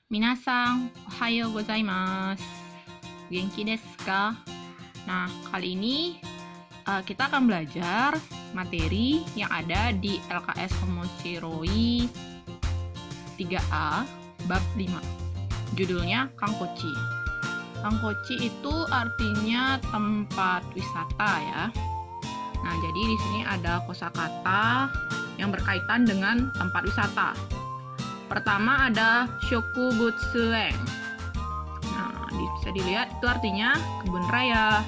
Minasan, ohayo gozaimasu. Genki desu ka? Nah, kali ini kita akan belajar materi yang ada di LKS Omoshiroi 3A bab 5. Judulnya Kankochi. Kankochi itu artinya tempat wisata ya. Nah, jadi di sini ada kosakata yang berkaitan dengan tempat wisata. Pertama ada Shokubutsuen. Nah, bisa dilihat itu artinya kebun raya.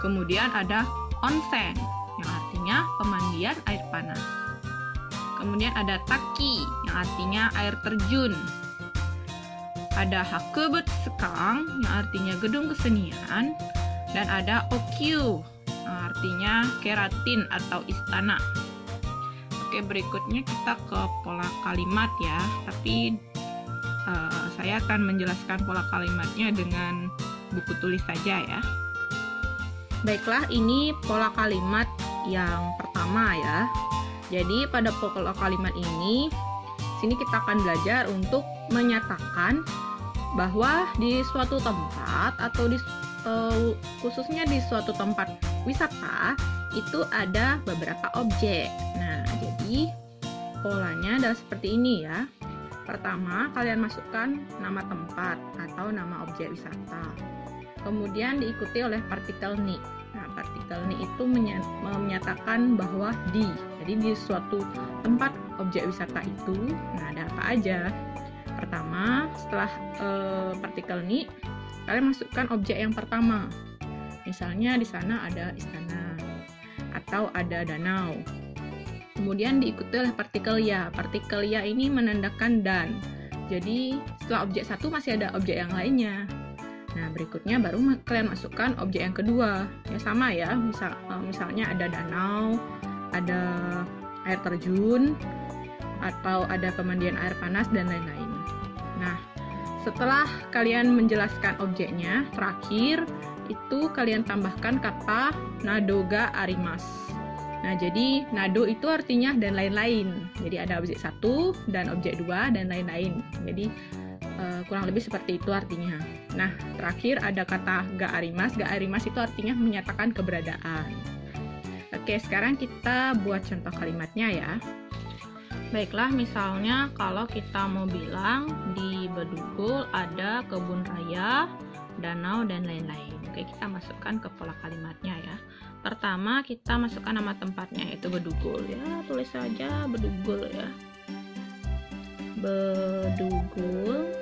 Kemudian ada onsen yang artinya pemandian air panas. Kemudian ada taki yang artinya air terjun. Ada hakubutsukan yang artinya gedung kesenian, dan ada okyu yang artinya keratin atau istana. Oke, berikutnya kita ke pola kalimat ya, tapi saya akan menjelaskan pola kalimatnya dengan buku tulis saja ya. Baiklah, ini pola kalimat yang pertama ya. Jadi pada pola kalimat ini, sini kita akan belajar untuk menyatakan bahwa di suatu tempat atau khususnya di suatu tempat wisata itu ada beberapa objek. Nah, jadi polanya adalah seperti ini ya. Pertama, kalian masukkan nama tempat atau nama objek wisata. Kemudian diikuti oleh partikel ni. Nah, partikel ni itu menyatakan bahwa jadi di suatu tempat objek wisata itu, nah ada apa aja. Pertama, setelah partikel ni, kalian masukkan objek yang pertama. Misalnya di sana ada istana atau ada danau. Kemudian diikuti oleh partikel ya. Partikel ya ini menandakan dan. Jadi setelah objek satu masih ada objek yang lainnya. Nah, berikutnya baru kalian masukkan objek yang kedua. Ya sama ya. Misalnya ada danau, ada air terjun, atau ada pemandian air panas dan lain-lain. Nah, setelah kalian menjelaskan objeknya, terakhir itu kalian tambahkan kata nado ga arimasu. Nah, jadi nado itu artinya dan lain-lain. Jadi ada objek satu dan objek dua dan lain-lain. Jadi kurang lebih seperti itu artinya. Nah, terakhir ada kata ga arimasu. Ga arimasu itu artinya menyatakan keberadaan. Oke, sekarang kita buat contoh kalimatnya ya. Baiklah, misalnya kalau kita mau bilang di Bedugul ada kebun raya, danau, dan lain-lain. Oke, kita masukkan ke pola kalimatnya ya. Pertama, kita masukkan nama tempatnya, yaitu Bedugul ya. Tulis saja Bedugul ya. Bedugul.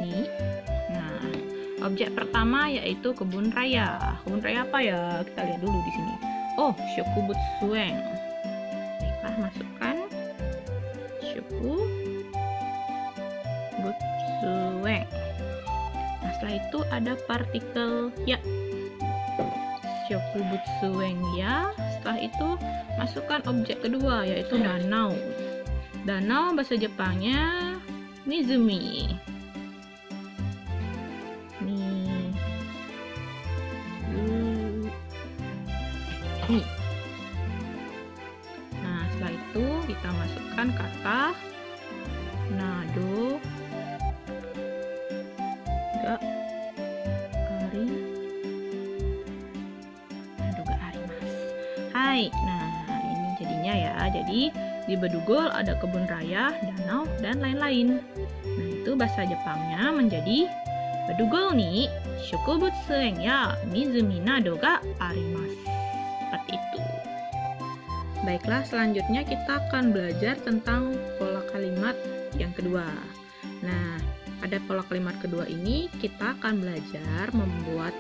Nih. Nah, objek pertama yaitu kebun raya. Kebun raya apa ya? Kita lihat dulu di sini. Oh, Shokubutsuen. Baiklah, masukkan Shokubutsuen. Nah, setelah itu ada partikel ya. Shokubutsuen ya. Setelah itu masukkan objek kedua yaitu danau. Danau bahasa Jepangnya Mizumi. Nah, setelah itu kita masukkan kata nado ga arimasu. Hai. Nah, ini jadinya ya. Jadi di Bedugul ada kebun raya, danau, dan lain-lain. Nah, itu bahasa Jepangnya menjadi Bedugul ni shokubutsuen ya mizumi nado ga arimasu. Seperti itu. Baiklah, selanjutnya kita akan belajar tentang pola kalimat yang kedua. Nah, pada pola kalimat kedua ini kita akan belajar membuat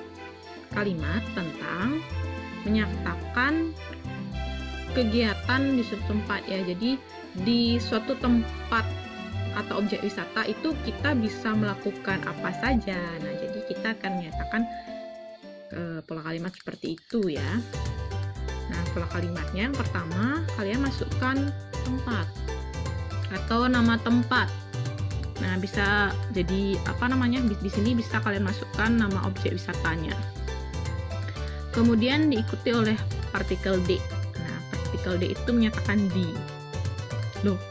kalimat tentang menyatakan kegiatan di suatu tempat ya. Jadi di suatu tempat atau objek wisata itu kita bisa melakukan apa saja. Nah, jadi kita akan menyatakan pola kalimat seperti itu ya. Nah, pola kalimatnya yang pertama, kalian masukkan tempat atau nama tempat. Nah, bisa jadi apa namanya? Di sini bisa kalian masukkan nama objek wisatanya. Kemudian diikuti oleh partikel D. Nah, partikel D itu menyatakan di. Loh,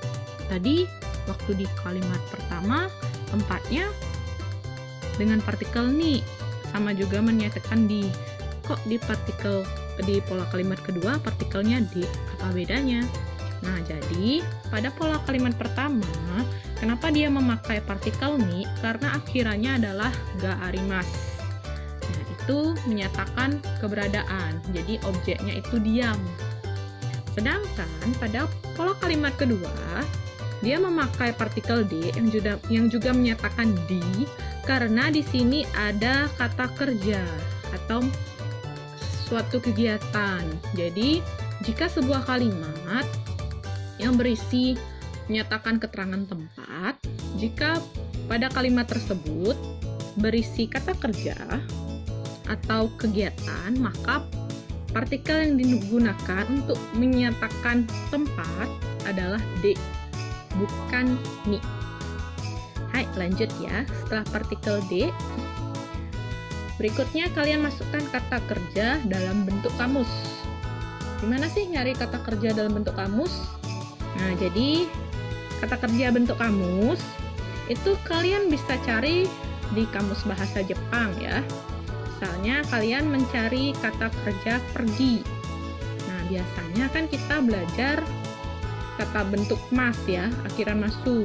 tadi waktu di kalimat pertama tempatnya dengan partikel ni, sama juga menyatakan di. Kok di pola kalimat kedua partikelnya di, apa bedanya? Nah, jadi pada pola kalimat pertama, kenapa dia memakai partikel ni? Karena akhirannya adalah ga arimas. Nah, itu menyatakan keberadaan. Jadi objeknya itu diam. Sedangkan pada pola kalimat kedua, dia memakai partikel d yang juga menyatakan di, karena di sini ada kata kerja atau suatu kegiatan. Jadi, jika sebuah kalimat yang berisi menyatakan keterangan tempat, jika pada kalimat tersebut berisi kata kerja atau kegiatan, maka partikel yang digunakan untuk menyatakan tempat adalah d, bukan ni. Hai, lanjut ya. Setelah partikel d, berikutnya kalian masukkan kata kerja dalam bentuk kamus. Gimana sih nyari kata kerja dalam bentuk kamus? Nah, jadi kata kerja bentuk kamus itu kalian bisa cari di kamus bahasa Jepang ya. Misalnya kalian mencari kata kerja pergi. Nah, biasanya kan kita belajar kata bentuk mas ya, akhiran masu.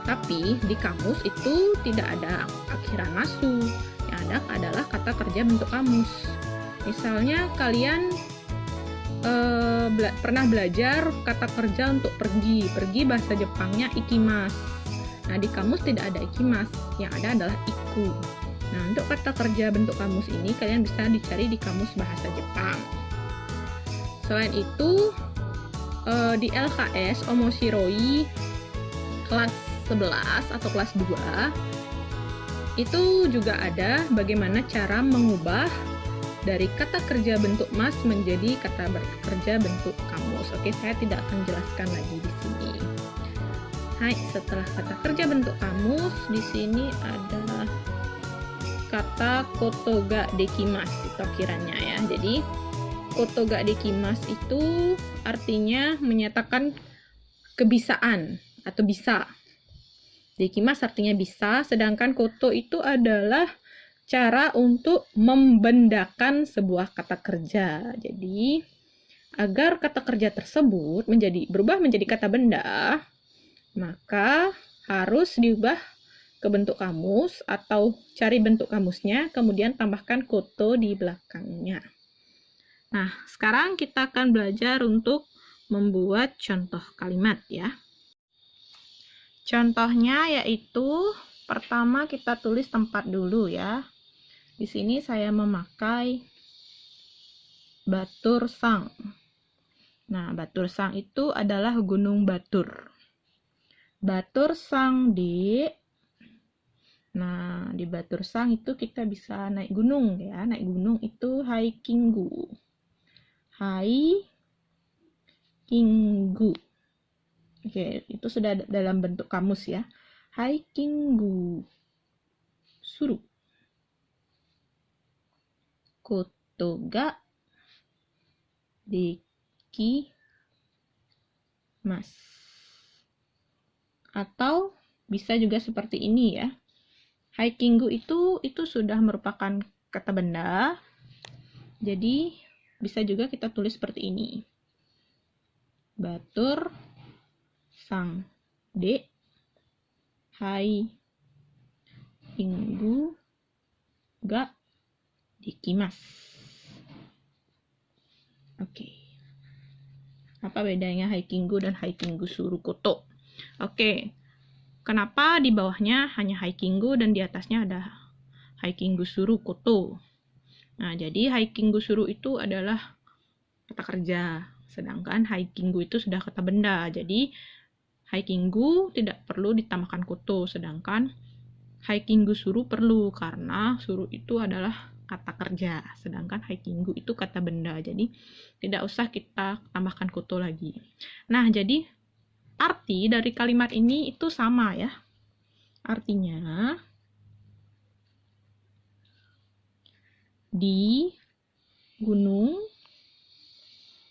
Tapi di kamus itu tidak ada akhiran masu. Yang ada adalah kata kerja bentuk kamus. Misalnya kalian pernah belajar kata kerja untuk pergi. Pergi bahasa Jepangnya ikimas. Nah, di kamus tidak ada ikimas. Yang ada adalah iku. Nah, untuk kata kerja bentuk kamus ini kalian bisa dicari di kamus bahasa Jepang. Selain itu, di LKS Omoshiroi kelas 11 atau kelas 2 itu juga ada bagaimana cara mengubah dari kata kerja bentuk mas menjadi kata kerja bentuk kamus. Oke, saya tidak akan jelaskan lagi di sini. Hai, setelah kata kerja bentuk kamus, di sini ada kata kotoga dekimas, itu akhirannya ya. Jadi kotoga dekimas itu artinya menyatakan kebisaan atau bisa. Dekimas artinya bisa, sedangkan koto itu adalah cara untuk membendakan sebuah kata kerja. Jadi, agar kata kerja tersebut berubah menjadi kata benda, maka harus diubah ke bentuk kamus atau cari bentuk kamusnya, kemudian tambahkan koto di belakangnya. Nah, sekarang kita akan belajar untuk membuat contoh kalimat ya. Contohnya yaitu pertama kita tulis tempat dulu ya. Di sini saya memakai Batur Sang. Nah, Batur Sang itu adalah Gunung Batur. Batur Sang di. Nah, di Batur Sang itu kita bisa naik gunung ya. Naik gunung itu hikingu. Hikingu. Oke, itu sudah dalam bentuk kamus ya. Hikingu suru. Koto ga dekimasu. Atau bisa juga seperti ini ya. Hikingu itu sudah merupakan kata benda. Jadi bisa juga kita tulis seperti ini. Batur Sang de hikingu ga dekimasu. Oke. Apa bedanya hikingu dan hikingu suru koto? Oke. Kenapa di bawahnya hanya hikingu dan di atasnya ada hikingu suru koto? Nah, jadi hikingu suru itu adalah kata kerja, sedangkan hikingu itu sudah kata benda. Jadi hikingu tidak perlu ditambahkan koto, sedangkan hikingu suru perlu karena suru itu adalah kata kerja, sedangkan hikingu itu kata benda. Jadi tidak usah kita tambahkan koto lagi. Nah, jadi arti dari kalimat ini itu sama ya. Artinya di Gunung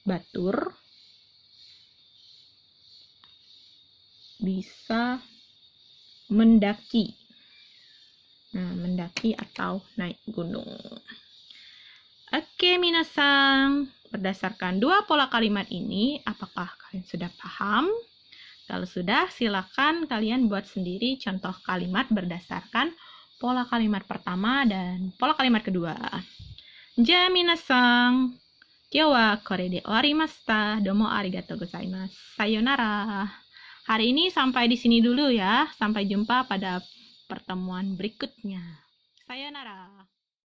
Batur bisa mendaki. Nah, mendaki atau naik gunung. Oke, minasan. Berdasarkan dua pola kalimat ini, apakah kalian sudah paham? Kalau sudah, silakan kalian buat sendiri contoh kalimat berdasarkan pola kalimat pertama dan pola kalimat kedua. Ja minasan, kyou wa kore de owarimashita. Domo arigatou gozaimasu. Sayonara. Hari ini sampai di sini dulu ya. Sampai jumpa pada pertemuan berikutnya. Sayonara.